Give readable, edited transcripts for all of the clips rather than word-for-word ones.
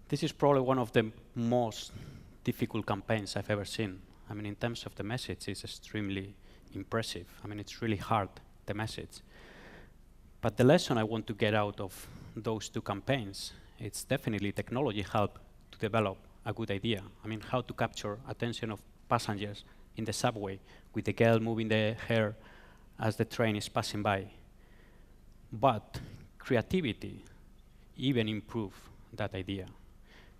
This is probably one of the most difficult campaigns I've ever seen. I mean, in terms of the message, it's extremely impressive. I mean, it's really hard, the message. But the lesson I want to get out of those two campaigns, it's definitely technology helped to develop a good idea. I mean, how to capture attention of passengers in the subway with the girl moving the hair as the train is passing by. But creativity even improved that idea.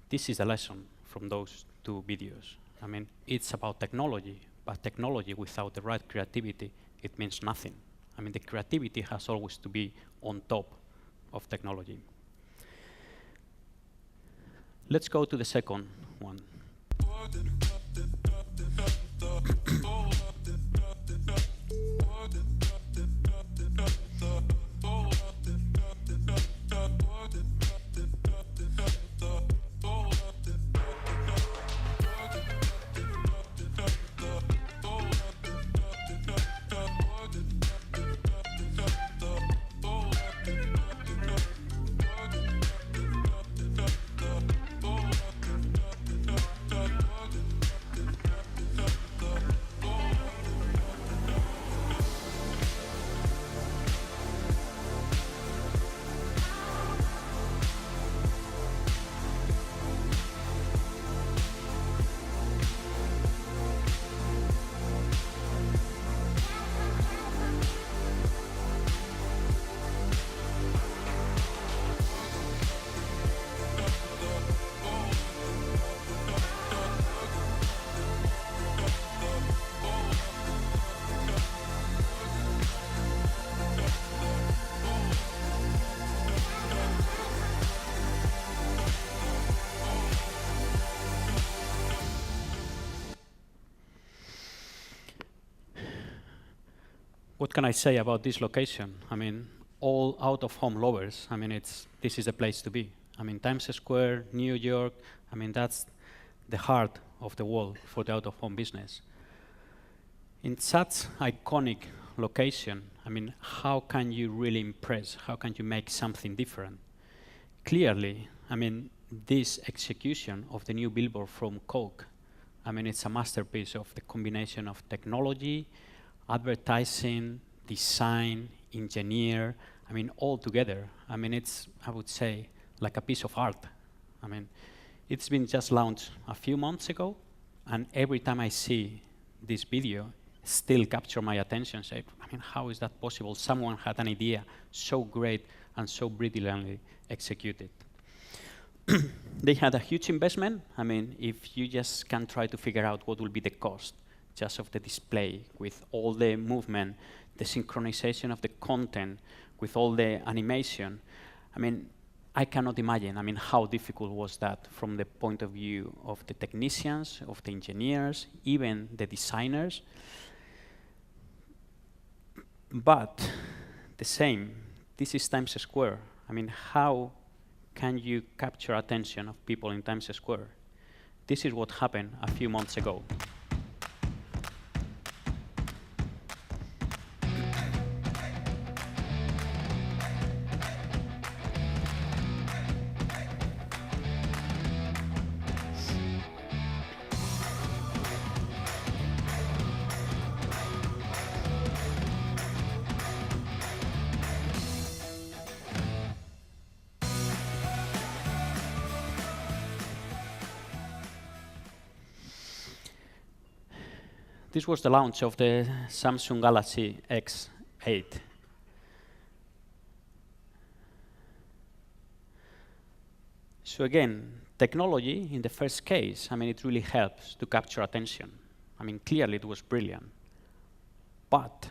This is a lesson from those two videos. I mean, it's about technology, but technology without the right creativity, it means nothing. I mean, the creativity has always to be on top of technology. Let's go to the second one. What can I say about this location? I mean, all out-of-home lovers, I mean, this is a place to be. I mean, Times Square, New York, I mean, that's the heart of the world for the out-of-home business. In such iconic location, I mean, how can you really impress? How can you make something different? Clearly, I mean, this execution of the new billboard from Coke, I mean, it's a masterpiece of the combination of technology, advertising, design, engineer, I mean, all together. I mean, it's, I would say, like a piece of art. I mean, it's been just launched a few months ago, and every time I see this video, still capture my attention, say, I mean, how is that possible? Someone had an idea so great and so brilliantly executed. They had a huge investment. I mean, if you just can try to figure out what will be the cost just of the display, with all the movement, the synchronization of the content, with all the animation. I mean, I cannot imagine, I mean, how difficult was that from the point of view of the technicians, of the engineers, even the designers. But the same, this is Times Square. I mean, how can you capture attention of people in Times Square? This is what happened a few months ago. This was the launch of the Samsung Galaxy S8. So again, technology in the first case, I mean, it really helps to capture attention. I mean, clearly it was brilliant. But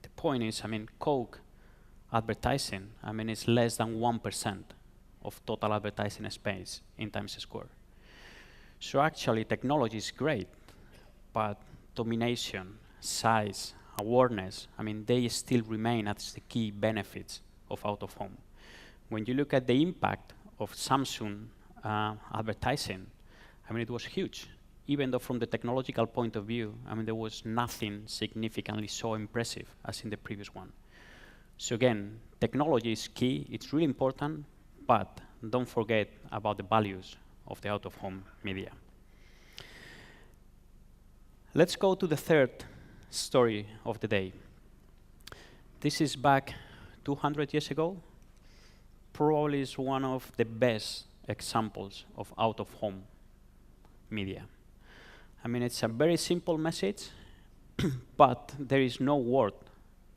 the point is, I mean, Coke advertising, I mean, it's less than 1% of total advertising space in Times Square. So actually, technology is great, but domination, size, awareness, I mean, they still remain as the key benefits of out-of-home. When you look at the impact of Samsung advertising, I mean, it was huge. Even though from the technological point of view, I mean, there was nothing significantly so impressive as in the previous one. So again, technology is key, it's really important, but don't forget about the values of the out-of-home media. Let's go to the third story of the day. This is back 200 years ago. Probably is one of the best examples of out-of-home media. I mean, it's a very simple message, but there is no word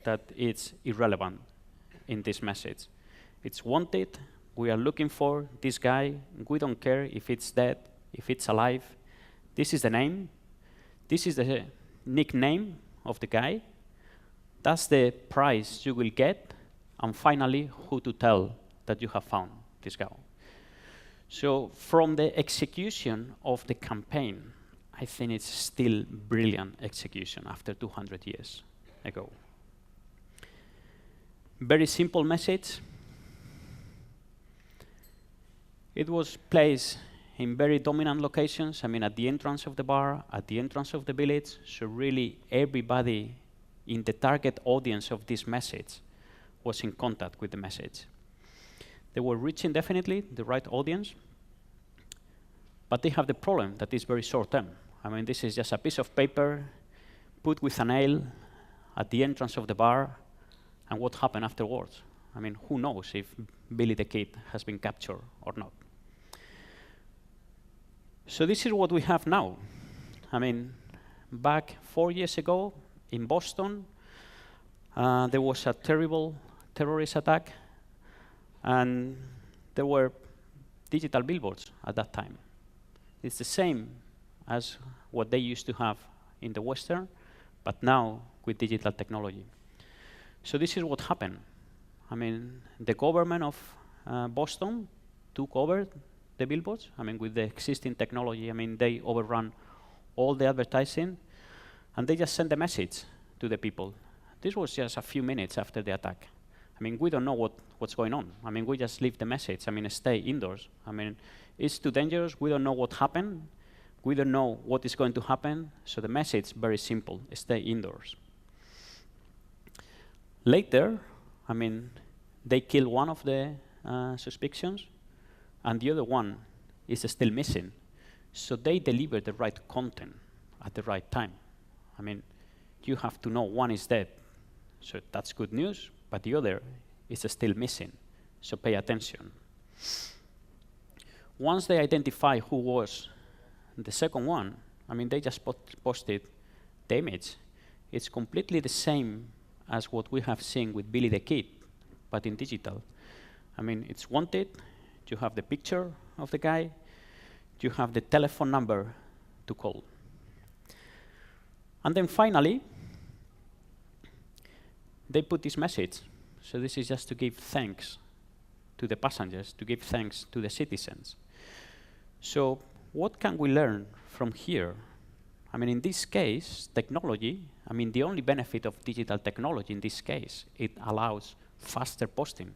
that is irrelevant in this message. It's wanted, we are looking for this guy, we don't care if it's dead, if it's alive. This is the name, this is the nickname of the guy, that's the prize you will get, and finally, who to tell that you have found this guy. So from the execution of the campaign, I think it's still brilliant execution after 200 years ago. Very simple message. It was placed in very dominant locations, I mean at the entrance of the bar, at the entrance of the village, so really everybody in the target audience of this message was in contact with the message. They were reaching definitely the right audience, but they have the problem that is very short term. I mean, this is just a piece of paper put with a nail at the entrance of the bar, and what happened afterwards? I mean, who knows if Billy the Kid has been captured or not? So this is what we have now. I mean, back 4 years ago in Boston, there was a terrible terrorist attack, and there were digital billboards at that time. It's the same as what they used to have in the Western, but now with digital technology. So this is what happened. I mean, the government of Boston took over the billboards. I mean, with the existing technology, I mean, they overrun all the advertising, and they just sent a message to the people. This was just a few minutes after the attack. I mean, we don't know what's going on. I mean, we just leave the message. I mean, stay indoors. I mean, it's too dangerous. We don't know what happened. We don't know what is going to happen. So the message, very simple, stay indoors. Later, I mean, they killed one of the suspicions, and the other one is still missing. So they deliver the right content at the right time. I mean, you have to know one is dead. So that's good news, but the other is still missing. So pay attention. Once they identify who was the second one, I mean, they just posted the image. It's completely the same as what we have seen with Billy the Kid, but in digital. I mean, it's wanted. You have the picture of the guy. You have the telephone number to call. And then finally, they put this message. So this is just to give thanks to the passengers, to give thanks to the citizens. So what can we learn from here? I mean, in this case, technology, I mean, the only benefit of digital technology in this case, it allows faster posting.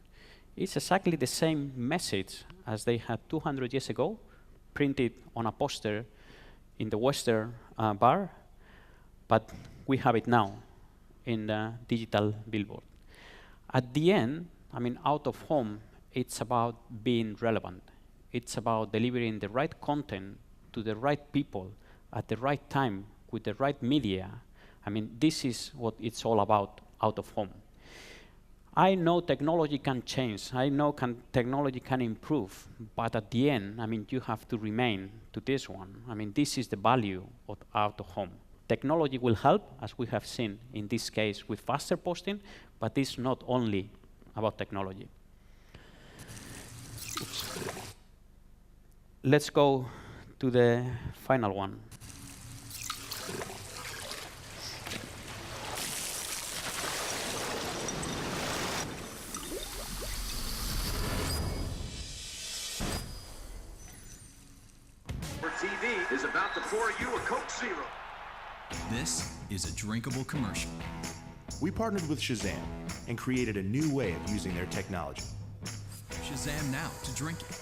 It's exactly the same message as they had 200 years ago, printed on a poster in the Western bar, but we have it now in the digital billboard. At the end, I mean, out of home, it's about being relevant. It's about delivering the right content to the right people at the right time with the right media. I mean, this is what it's all about out of home. I know technology can change. I know technology can improve. But at the end, I mean, you have to remain to this one. I mean, this is the value of out of home. Technology will help, as we have seen in this case with faster posting, but it's not only about technology. Oops. Let's go to the final one. Your TV is about to pour you a Coke Zero. This is a drinkable commercial. We partnered with Shazam and created a new way of using their technology. Shazam now to drink it.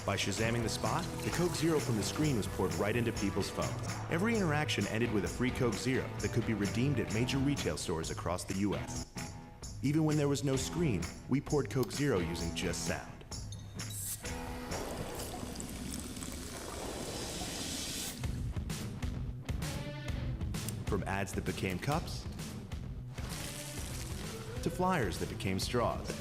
By Shazamming the spot, the Coke Zero from the screen was poured right into people's phones. Every interaction ended with a free Coke Zero that could be redeemed at major retail stores across the U.S. Even when there was no screen, we poured Coke Zero using just sound. From ads that became cups, to flyers that became straws,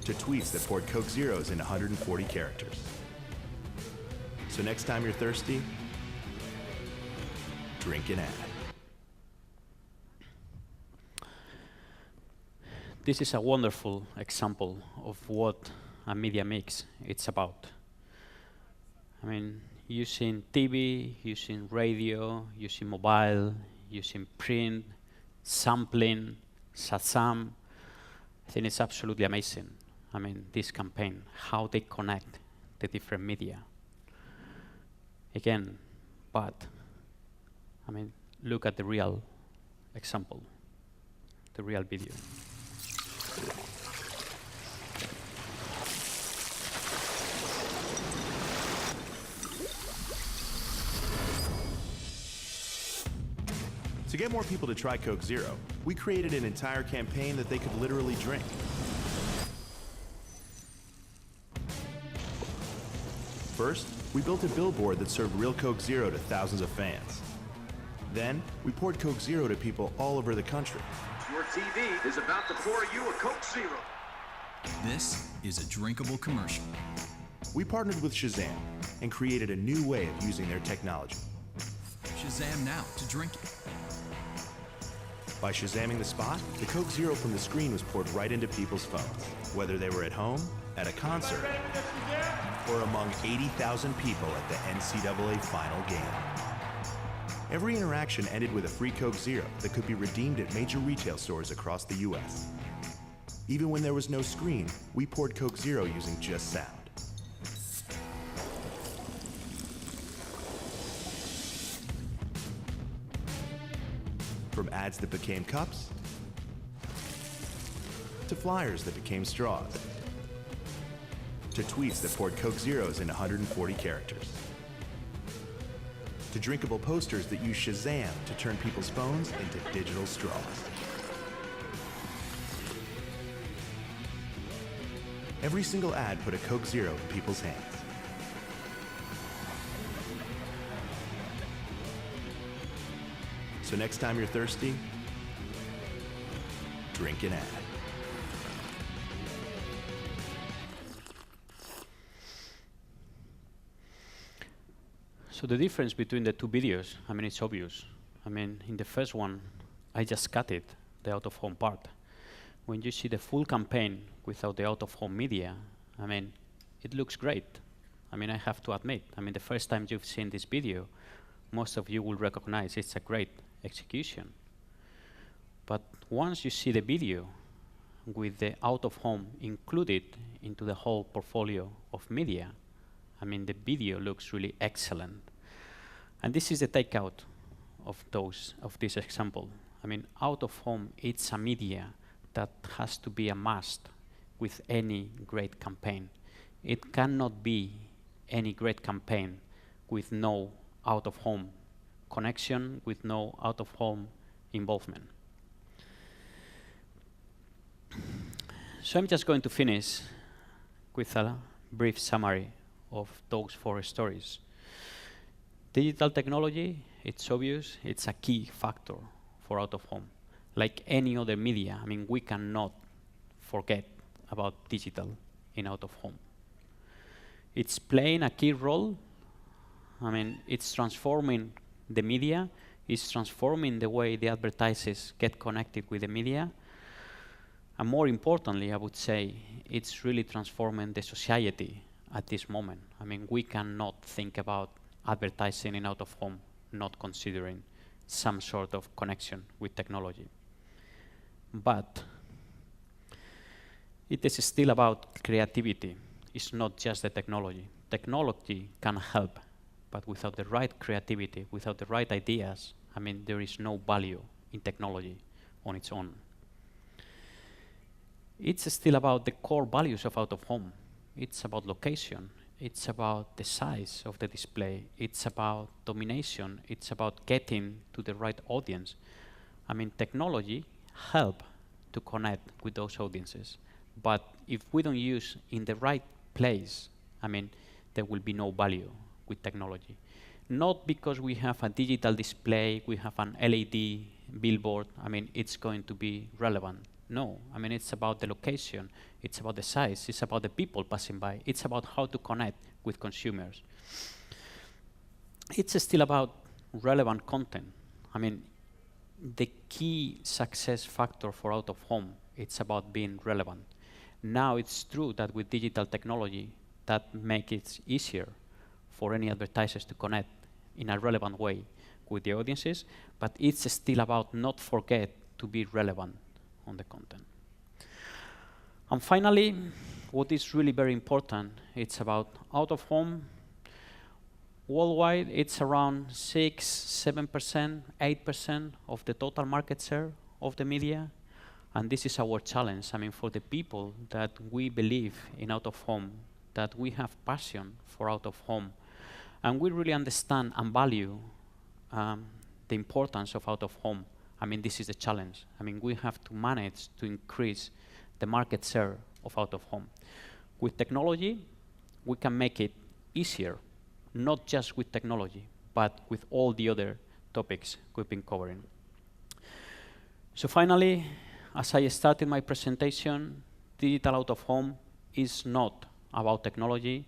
to tweets that poured Coke Zeros in 140 characters. So next time you're thirsty, drink an ad. This is a wonderful example of what a media mix it's about. I mean, using TV, using radio, using mobile, using print, sampling, Shazam. I think it's absolutely amazing. I mean, this campaign, how they connect the different media. Again, but, I mean, look at the real example, the real video. To get more people to try Coke Zero, we created an entire campaign that they could literally drink. First, we built a billboard that served real Coke Zero to thousands of fans. Then, we poured Coke Zero to people all over the country. Your TV is about to pour you a Coke Zero. This is a drinkable commercial. We partnered with Shazam and created a new way of using their technology. Shazam now to drink it. By Shazamming the spot, the Coke Zero from the screen was poured right into people's phones, whether they were at home, at a concert, or among 80,000 people at the NCAA final game. Every interaction ended with a free Coke Zero that could be redeemed at major retail stores across the U.S. Even when there was no screen, we poured Coke Zero using just sound. From ads that became cups, to flyers that became straws, to tweets that poured Coke Zeros in 140 characters, to drinkable posters that use Shazam to turn people's phones into digital straws. Every single ad put a Coke Zero in people's hands. So next time you're thirsty, drink an ad. So the difference between the two videos, I mean, it's obvious. I mean, in the first one, I just cut it, the out-of-home part. When you see the full campaign without the out-of-home media, I mean, it looks great. I mean, I have to admit, I mean, the first time you've seen this video, most of you will recognize it's a great execution. But once you see the video with the out-of-home included into the whole portfolio of media, I mean, the video looks really excellent. And this is the takeout of this example. I mean, out-of-home, it's a media that has to be a must with any great campaign. It cannot be any great campaign with no out-of-home connection, with no out-of-home involvement. So I'm just going to finish with a brief summary of those 4 stories. Digital technology, it's obvious, it's a key factor for out-of-home. Like any other media, I mean, we cannot forget about digital in out-of-home. It's playing a key role. I mean, it's transforming the media, it's transforming the way the advertisers get connected with the media. And more importantly, I would say, it's really transforming the society at this moment. I mean, we cannot think about advertising in out-of-home not considering some sort of connection with technology. But it is still about creativity. It's not just the technology. Technology can help, but without the right creativity, without the right ideas, I mean, there is no value in technology on its own. It's still about the core values of out-of-home. It's about location. It's about the size of the display. It's about domination. It's about getting to the right audience. I mean, technology help to connect with those audiences. But if we don't use in the right place, I mean, there will be no value with technology. not because we have a digital display, we have an LED billboard, I mean, it's going to be relevant. No, I mean, it's about the location, it's about the size, it's about the people passing by, it's about how to connect with consumers. It's still about relevant content. I mean, the key success factor for out of home, it's about being relevant. Now it's true that with digital technology, that makes it easier for any advertisers to connect in a relevant way with the audiences, but it's still about not forget to be relevant on the content. And finally, what is really very important, it's about out of home. Worldwide, it's around 6, 7%, 8% of the total market share of the media. And this is our challenge. I mean, for the people that we believe in out of home, that we have passion for out of home, and we really understand and value the importance of out of home. I mean, this is the challenge. I mean, we have to manage to increase the market share of out of home. With technology, we can make it easier, not just with technology, but with all the other topics we've been covering. So finally, as I started my presentation, digital out of home is not about technology.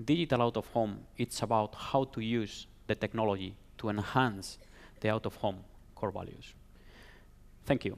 Digital out of home, it's about how to use the technology to enhance the out of home core values. Thank you.